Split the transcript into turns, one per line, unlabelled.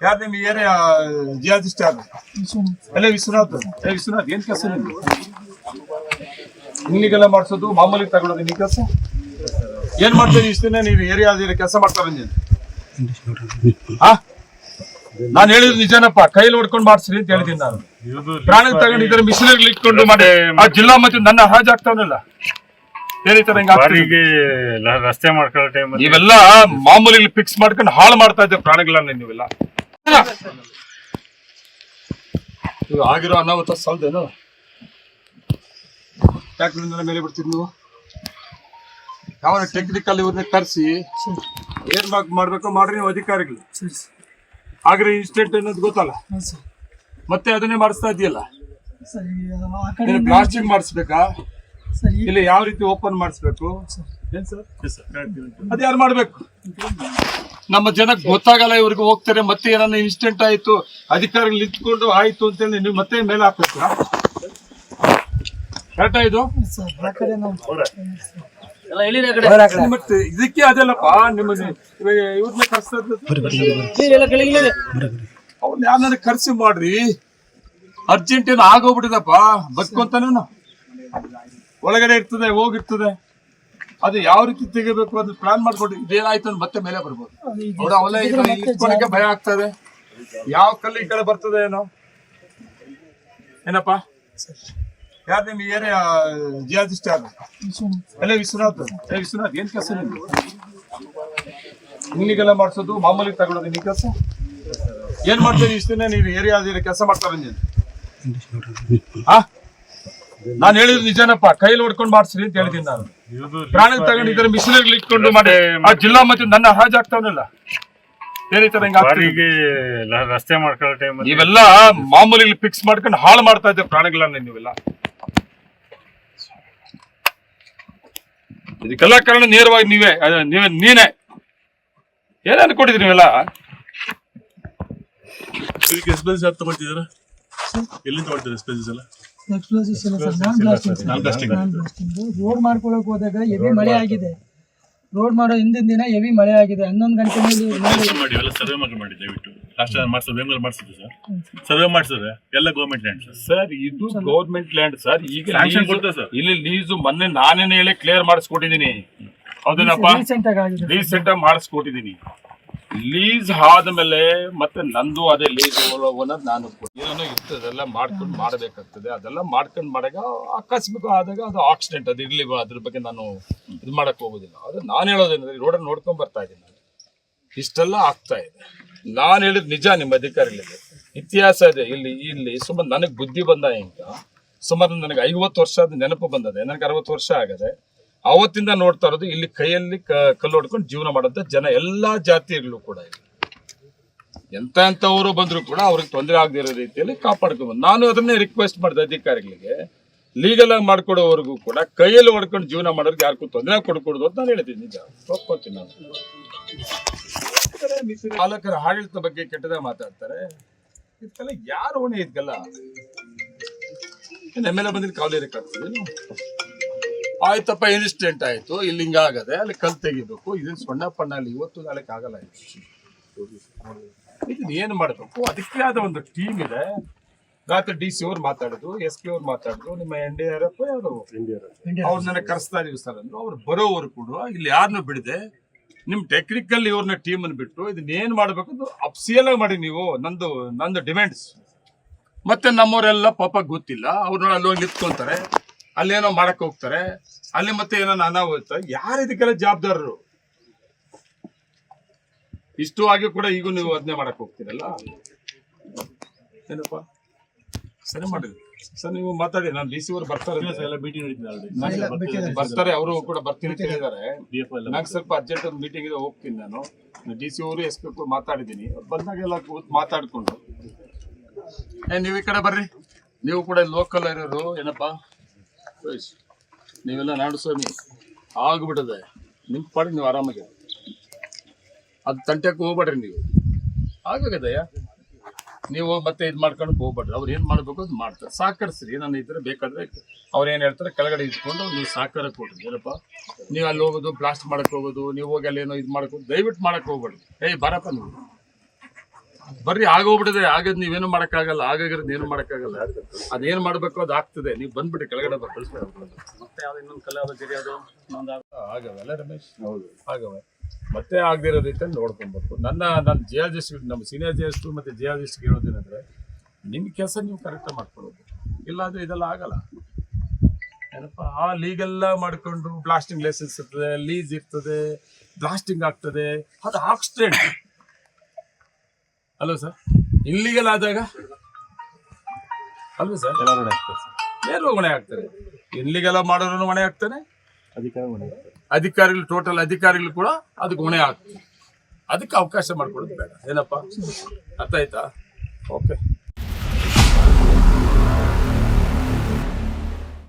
ಯಾರು ನಿಮ್ಮ ಏರಿಯಾ ಜಿಯಾಜಿಸ್ಟ್ ಯಾರು? ಅಲ್ಲೇ ವಿಶ್ವನಾಥ್. ವಿಶ್ವನಾಥ್ ಏನ್ ಕೆಲಸ ನಿನ್ನಿಗೆಲ್ಲ ಮಾಡ್ಸೋದು ಮಾಮೂಲಿ ತಗೊಳ್ಳೋದು ನಿನ್ ಕೆಲಸ ಏನ್ ಮಾಡ್ತೀನಿ? ಇಷ್ಟ ದಿನ ನೀವು ಏರಿಯಾ ಕೆಲಸ ಮಾಡ್ತಾರೆ ನಾನು ಹೇಳಿದ್ರು ನಿಜನಪ್ಪ, ಕೈಲಿ ಹೊಡ್ಕೊಂಡು ಮಾಡ್ಸ್ರಿ ಅಂತ ಹೇಳಿದ್ದೀನಿ ನಾನು. ಪ್ರಾಣ ತಗೊಂಡಿದ್ರೆ ಮಿಷನರಿ ಇಟ್ಕೊಂಡು ಮಾಡಿ ಆ ಜಿಲ್ಲಾ ಮತ್ತೆ ನನ್ನ ಹಾಜಾಗ್ತಾವನಲ್ಲ
ರಸ್ತೆ ಮಾಡ್ಕೊಳ್ಳೋ ಟೈಮ್
ನೀವೆಲ್ಲ ಮಾಮೂಲಿ ಫಿಕ್ಸ್ ಮಾಡ್ಕೊಂಡು ಹಾಳು ಮಾಡ್ತಾ ಇದ್ದೆ ಪ್ರಾಣಿಗಳನ್ನ ನೀವೆಲ್ಲ. ಆಗಿರೋ ಅನಾಹುತ ಸಾಲದೇನು? ಟ್ಯಾಕ್ಟರ್ ಮೇಲೆ ಬಿಡ್ತೀರಿ ನೀವು? ಯಾವ ಟೆಕ್ನಿಕಲ್ ಇವ್ರನ್ನ ಕರೆಸಿ ಏನ್ ಮಾಡ್ಬೇಕು ಮಾಡ್ರಿ ನೀವು ಅಧಿಕಾರಿಗಳು. ಆಗ್ರಿ ಇನ್ಸ್ಟೆಂಟ್ ಅನ್ನೋದು ಗೊತ್ತಲ್ಲ, ಮತ್ತೆ ಅದನ್ನೇ ಮಾಡಿಸ್ತಾ ಇದೆಯಲ್ಲ. ಪ್ಲಾಸ್ಟಿಕ್ ಮಾಡಿಸ್ಬೇಕಾ ಇಲ್ಲಿ ಯಾವ ರೀತಿ ಓಪನ್ ಮಾಡಿಸ್ಬೇಕು? ಅದ್ ಯಾರು ಮಾಡ್ಬೇಕು? ನಮ್ಮ ಜನಕ್ಕೆ ಗೊತ್ತಾಗಲ್ಲ. ಇವ್ರಿಗೆ ಹೋಗ್ತಾರೆ ಮತ್ತೆ ಏನಾನ ಇನ್ಸ್ಟೆಂಟ್ ಆಯ್ತು ಅಧಿಕಾರಿಗಳು ನಿಂತ್ಕೊಂಡು ಆಯ್ತು ಅಂತೇಳಿ ನೀವು ಮತ್ತೆ ಮೇಲೆ ಹಾಕ್ಬೇಕು. ಕರೆಕ್ಟಾ ಇದು? ಮತ್ತೆ ಇದಕ್ಕೆ ಅದೆಲ್ಲಪ್ಪ ನಿಮ್ಮ ಇವ್ರನ್ನ ಕರ್ಸೋದು. ಅವ್ನ ಯಾರನ್ನ ಕರ್ಸಿ ಮಾಡ್ರಿ. ಅರ್ಜೆಂಟ್ ಏನು ಆಗೋಗ್ಬಿಟ್ಟಿದಪ್ಪ, ಬದುಕೊಂತಾನು ಒಳಗಡೆ ಇರ್ತದೆ ಹೋಗಿರ್ತದೆ. ಅದು ಯಾವ ರೀತಿ ತೆಗಿಬೇಕು ಅದು ಪ್ಲಾನ್ ಮಾಡ್ಕೊಂಡು ಇದೇನಾಯ್ತು ಮತ್ತೆ ಮೇಲೆ ಬರ್ಬೋದು. ಅವೆಲ್ಲ ಭಯ ಆಗ್ತದೆ. ಯಾವ ಕಲ್ಲು ಈ ಕಡೆ ಬರ್ತದೆ ಏನೋ. ಏನಪ್ಪಾ ಯಾರು ನಿಮ್ಮ ಏರಿಯಾ ಜಿಯಾಜಿಸ್ಟ್ ಯಾರು? ಅಲ್ಲೇ ವಿಶ್ವನಾಥ್. ವಿಶ್ವನಾಥ್ ಏನ್ ಕೆಲಸ ನಿನ್ನಿಗೆಲ್ಲ ಮಾಡ್ಸೋದು ಮಾಮೂಲಿ ತಗೊಳ್ಳೋದು ನಿನ್ ಕೆಲಸ ಏನ್ ಮಾಡ್ತೀನಿ? ಇಷ್ಟ ದಿನ ನೀವು ಏರಿಯಾ ಕೆಲಸ ಮಾಡ್ತಾರೆ ನಾನು ಹೇಳಿದ್ರು ನಿಜನಪ್ಪ, ಕೈಲಿ ಹೊಡ್ಕೊಂಡು ಮಾಡ್ಸ್ರಿ ಅಂತ ಹೇಳಿದ್ದೀನಿ ನಾನು. ಪ್ರಾಣ ತಗೊಂಡಿದ್ರೆ ಮಿಷನರಿ ಇಟ್ಕೊಂಡು ಮಾಡಿ ಆ ಜಿಲ್ಲಾ ಮತ್ತೆ ನನ್ನ ಹಾಜಾಗ್ತಾವನಲ್ಲ
ರಸ್ತೆ ಮಾಡ್ಕೊಳ್ಳೋ ಟೈಮ್
ನೀವೆಲ್ಲ ಮಾಮೂಲಿ ಫಿಕ್ಸ್ ಮಾಡ್ಕೊಂಡು ಹಾಳು ಮಾಡ್ತಾ ಇದ್ದೆ ಪ್ರಾಣಿಗಳನ್ನ ನೀವೆಲ್ಲ. ಇದಕ್ಕೆಲ್ಲ ಕಾರಣ ನೇರವಾಗಿ ನೀನೇ ಏನ್ ಅನ್ಕೊಂಡಿದ್ರಿ ನೀವೆಲ್ಲ?
ತಗೊಳ್ತಿದಾರ ಎಲ್ಲಿಂದ ತಗೊಳ್ತೀರಾ ಎಕ್ಸ್ಪೆನ್ಸಸ್ ಎಲ್ಲ?
ರೋಡ್ ಮಾಡ್ಕೊಳಕ್ ಹೋದಾಗ ಹೆವಿ ಮಳೆ ಆಗಿದೆ. ರೋಡ್ ಮಾಡೋ ಹಿಂದಿನ ದಿನ ಹೆವಿ ಮಳೆ ಆಗಿದೆ. 11 ಗಂಟೆ
ಸರ್ವೆ ಮಾಡಿ ದಯವಿಟ್ಟು ಲಾಸ್ಟ್ ಮಾಡ್ಸೋದು ಮಾಡ್ಸಿದ್ವಿ ಸರ್. ಸರ್ವೆ ಮಾಡ್ಸಿದ್ರೆ ಎಲ್ಲ ಗೌರ್ಮೆಂಟ್ ಲ್ಯಾಂಡ್
ಸರ್. ಇದು ಗೌರ್ಮೆಂಟ್ ಲ್ಯಾಂಡ್ ಸರ್. ಈಗ ಇಲ್ಲಿ ಲೀಸು ಮೊನ್ನೆ ನಾನೇನೆ ಹೇಳಿ ಕ್ಲಿಯರ್ ಮಾಡಿಸ್ಕೊಟ್ಟಿದ್ದೀನಿ. ಹೌದೇನಪ್ಪ? ರೀಸೆಂಟ್ ಆಗಿ ಮಾಡಿಸ್ಕೊಟ್ಟಿದ್ದೀನಿ. ಲೀಸ್ ಆದ್ಮೇಲೆ ಮತ್ತೆ ನಂದು ಅದೇ ಲೀಸ್ ಓನರ್ ನಾನು ಏನೋ ಇರ್ತದೆಲ್ಲ ಮಾಡ್ಕೊಂಡು ಮಾಡಬೇಕಾಗ್ತದೆ. ಅದೆಲ್ಲ ಮಾಡ್ಕೊಂಡು ಮಾಡಾಗ ಅಕಸ್ಮಾತ್ ಆದಾಗ ಅದು ಆಕ್ಸಿಡೆಂಟ್ ಅದು ಇರ್ಲಿ, ಅದ್ರ ಬಗ್ಗೆ ನಾನು ಇದು ಮಾಡಕ್ ಹೋಗೋದಿಲ್ಲ. ಅದು ನಾನು ಹೇಳೋದೇನಂದ್ರೆ ರೋಡನ್ನು ನೋಡ್ಕೊಂಡ್ ಬರ್ತಾ ಇದ್ದೀನಿ ನಾನು. ಇಷ್ಟೆಲ್ಲ ಆಗ್ತಾ ಇದೆ. ನಾನು ಹೇಳಿದ್ ನಿಜ. ನಿಮ್ಮ ಅಧಿಕಾರಿಗಳಿಗೆ ಇತಿಹಾಸ ಇದೆ. ಇಲ್ಲಿ ಸುಮಾರು ನನಗೆ ಬುದ್ಧಿ ಬಂದ ಈಗ ಸುಮಾರು ನನಗೆ 50 ವರ್ಷದ ನೆನಪು ಬಂದದೆ. ನನಗೆ 60 ವರ್ಷ ಆಗದೆ. ಅವತ್ತಿಂದ ನೋಡ್ತಾ ಇರೋದು ಇಲ್ಲಿ ಕೈಯಲ್ಲಿ ಕಲ್ಲು ಹೊಡ್ಕೊಂಡು ಜೀವನ ಮಾಡೋಂಥ ಜನ ಎಲ್ಲಾ ಜಾತಿಗಳು ಕೂಡ ಇಲ್ಲಿ ಎಂತವರು ಬಂದ್ರು ಕೂಡ ಅವ್ರಿಗೆ ತೊಂದರೆ ಆಗದಿರೋ ರೀತಿಯಲ್ಲಿ ಕಾಪಾಡ್ಕೊಂಡ್ಬಂದು ನಾನು ಅದನ್ನೇ ರಿಕ್ವೆಸ್ಟ್ ಮಾಡಿದೆ ಅಧಿಕಾರಿಗಳಿಗೆ. ಲೀಗಲ್ ಆಗಿ ಮಾಡ್ಕೊಡೋವರೆಗೂ ಕೂಡ ಕೈಯಲ್ಲಿ ಹೊಡ್ಕೊಂಡು ಜೀವನ ಮಾಡೋರಿಗೆ ಯಾರಿಗೂ ತೊಂದರೆ ಕೊಡ್ಕೊಡುದು ಅಂತ ನಾನು ಹೇಳಿದ್ದೀನಿ. ನಿಜ ಒಪ್ಕೊತೀನಿ ನಾನು. ಪಾಲಕರ ಆಡಳಿತ ಬಗ್ಗೆ ಕೆಟ್ಟದಾಗ ಮಾತಾಡ್ತಾರೆ. ಇದಕ್ಕೆಲ್ಲ ಯಾರು ಹೊಣೆ? ಇದಕ್ಕೆಲ್ಲ ಎಮ್ಮೆಲ್ಲ ಬಂದಿದ್ದು ಕಾವಲಿರಕ್ಕಾಗ್ತದೆ? ಆಯ್ತಪ್ಪ, ಇನ್ಸಿಡೆಂಟ್ ಆಯ್ತು, ಇಲ್ಲಿ ಹಿಂಗಾಗದೆ, ಅಲ್ಲಿ ಕಲ್ ತೆಗಿಬೇಕು, ಇದನ್ನ ಸೊಣ್ಣ ಪಣ್ಣಲ್ಲಿ ಇವತ್ತು ನಾಳಕ್ಕೆ ಆಗಲ್ಲ. ಇದನ್ನ ಏನು ಮಾಡಬೇಕು? ಅದಕ್ಕೆ ಆದ ಒಂದು ಟೀಮ್ ಇದೆ. ರಾತ್ರಿ DC ಅವ್ರು ಮಾತಾಡಿದ್ರು, SP ಅವ್ರು ಮಾತಾಡಿದ್ರು, ನಿಮ್ಮ NDRF ಯಾರು ಅವ್ರು ನನಗೆ ಕರೆಸ್ತಾ ಇದೀವಿ ಸರ್ ಅಂದ್ರು. ಅವ್ರು ಬರೋವರು ಕೂಡ ಇಲ್ಲಿ ಯಾರನ್ನೂ ಬಿಡದೆ ನಿಮ್ ಟೆಕ್ನಿಕಲ್ ಇವ್ರನ್ನ ಟೀಮ್ ಅನ್ನು ಬಿಟ್ಟು ಇದನ್ನ ಏನ್ ಮಾಡ್ಬೇಕು ಅದು ಅಫ್ಸಿಯಲ್ ಆಗಿ ಮಾಡಿ. ನೀವು ನಂದು ಡಿಮ್ಯಾಂಡ್ಸ್ ಮತ್ತೆ ನಮ್ಮವರೆಲ್ಲ ಪಾಪ ಗೊತ್ತಿಲ್ಲ. ಅವ್ರನ್ನ ಅಲ್ಲಿ ಹೋಗಿ ನಿಂತ್ಕೊಂತಾರೆ, ಅಲ್ಲೇನೋ ಮಾಡಕ್ ಹೋಗ್ತಾರೆ, ಅಲ್ಲಿ ಮತ್ತೆ ಏನೋ ಅನಾಹುತ. ಯಾರು ಇದಕ್ಕೆಲ್ಲ ಜವಾಬ್ದಾರರು? ಇಷ್ಟು ಆಗಿ ಕೂಡ ಈಗ ನೀವು ಅದನ್ನೇ ಮಾಡಕ್ ಹೋಗ್ತೀರಲ್ಲ. ಏನಪ್ಪಾ ಸರಿ ಮಾಡಿದ್ರಿ ಸರ್. ನೀವು ಮಾತಾಡಿ. ನಾನು DC ಅವ್ರು ಬರ್ತಾರೆ, ಅವರು ಕೂಡ ಬರ್ತೀನಿ ಅಂತ ಹೇಳಿದ್ದಾರೆ. ನಂಗೆ ಸ್ವಲ್ಪ ಅರ್ಜೆಂಟ್ ಒಂದು ಮೀಟಿಂಗ್ ಇದೆ, ಹೋಗ್ತೀನಿ ನಾನು. DC ಅವರು SP ಮಾತಾಡಿದ್ದೀನಿ. ಬಂದಾಗೆಲ್ಲ ಮಾತಾಡ್ಕೊಂಡು ನೀವು ಈ ಕಡೆ ಬರ್ರಿ. ನೀವು ಕೂಡ ಲೋಕಲ್ ಇರೋರು. ಏನಪ್ಪಾ ನೀವೆಲ್ಲ ನಾಡುಸ್ವಾಮಿ ಆಗ್ಬಿಟ್ಟದೆ. ನಿಮ್ ಪಾಡಿ ನೀವು ಆರಾಮಾಗಿ ಅದು ತಂಟೆಕ್ಕೆ ಹೋಗ್ಬೇಡ್ರಿ. ನೀವು ಆಗದಯ್ಯ, ನೀವು ಮತ್ತೆ ಇದು ಮಾಡ್ಕೊಂಡು ಹೋಗ್ಬೇಡ್ರಿ. ಅವ್ರು ಏನ್ ಮಾಡ್ಬೇಕು ಅದು ಮಾಡ್ತಾರೆ. ಸಹಕರಿಸ್ರಿ. ನಾನು ಇದ್ರೆ ಬೇಕಾದ್ರೆ ಅವ್ರು ಏನ್ ಹೇಳ್ತಾರೆ ಕೆಳಗಡೆ ಇಟ್ಕೊಂಡು ನೀವು ಸಹಕಾರ ಕೊಡ್ರಿ. ಏನಪ್ಪ ನೀವು ಅಲ್ಲಿ ಹೋಗೋದು, ಬ್ಲಾಸ್ಟ್ ಮಾಡಕ್ ಹೋಗೋದು, ನೀವು ಹೋಗಿ ಅಲ್ಲಿ ಏನೋ ಇದು ಮಾಡಕ್ ದಯವಿಟ್ಟು ಮಾಡಕ್ ಹೋಗ್ಬೇಡ್ರಿ. ಬರಪ್ಪ ನೀವು ಬರ್ರಿ ಆಗೋಗ್ಬಿಟ್ಟಿದೆ, ಆಗದ್ ನೀವೇನು ಮಾಡಕ್ಕಾಗಲ್ಲ, ಆಗಾಗಿರೋದು ಏನು ಮಾಡಕ್ಕಾಗಲ್ಲ. ಅದೇನ್ ಮಾಡ್ಬೇಕು ಅದು ಆಗ್ತದೆ. ನೀವು ಬಂದ್ಬಿಟ್ಟು ಕೆಳಗಡೆ
ಮತ್ತೆ ಯಾವ್ದು ಇನ್ನೊಂದು ಕಲೆ ಯಾವ್ದು ಗೆರೆ ಅದು
ಆಗವೆಲ್ಲ ರಮೇಶ್, ಹೌದು ಆಗವೆ. ಮತ್ತೆ ಆಗದಿರೋದೈತೆ ನೋಡ್ಕೊಬೇಕು. ನನ್ನ ಜಿಯಾಲಜಿಸ್ಟ್, ನಮ್ಮ ಸೀನಿಯರ್ ಜಿಯಾಲಜಿಸ್ಟ್ ಮತ್ತೆ ಜಿಯಾಲಜಿಸ್ಟ್ ಹೇಳೋದೇನಂದ್ರೆ, ನಿಮ್ಮ ಕೆಲಸ ನೀವು ಕರೆಕ್ಟಾಗಿ ಮಾಡ್ಕೊಳ್ಳೋದು, ಇಲ್ಲಾಂದ್ರೆ ಇದೆಲ್ಲ ಆಗಲ್ಲ. ಏನಪ್ಪ, ಆ ಲೀಗೆಲ್ಲ ಮಾಡ್ಕೊಂಡು ಬ್ಲಾಸ್ಟಿಂಗ್ ಲೈಸೆನ್ಸ್ ಇರ್ತದೆ, ಲೀಸ್ ಇರ್ತದೆ, ಬ್ಲಾಸ್ಟಿಂಗ್ ಆಗ್ತದೆ, ಅದು ಆಕ್ಸಿಡೆಂಟ್ ಅಲ್ವ ಸರ್? ಇಲ್ಲಿಗಲ್ ಆದಾಗ ಅಲ್ವ ಸರ್? ಎಲ್ಲರೂ ಹೊಣೆ ಆಗ್ತಾರೆ. ಇಲ್ಲಿಗೆಲ್ಲ ಮಾಡೋರು ಹೊಣೆ ಆಗ್ತಾನೆ, ಅಧಿಕಾರಿಗಳು, ಟೋಟಲ್ ಅಧಿಕಾರಿಗಳು ಕೂಡ ಅದಕ್ಕೆ ಹೊಣೆ ಆಗ್ತಾರೆ. ಅದಕ್ಕೆ ಅವಕಾಶ ಮಾಡ್ಕೊಡೋದು ಬೇಡ. ಏನಪ್ಪ, ಅರ್ಥ ಆಯ್ತಾ? ಓಕೆ.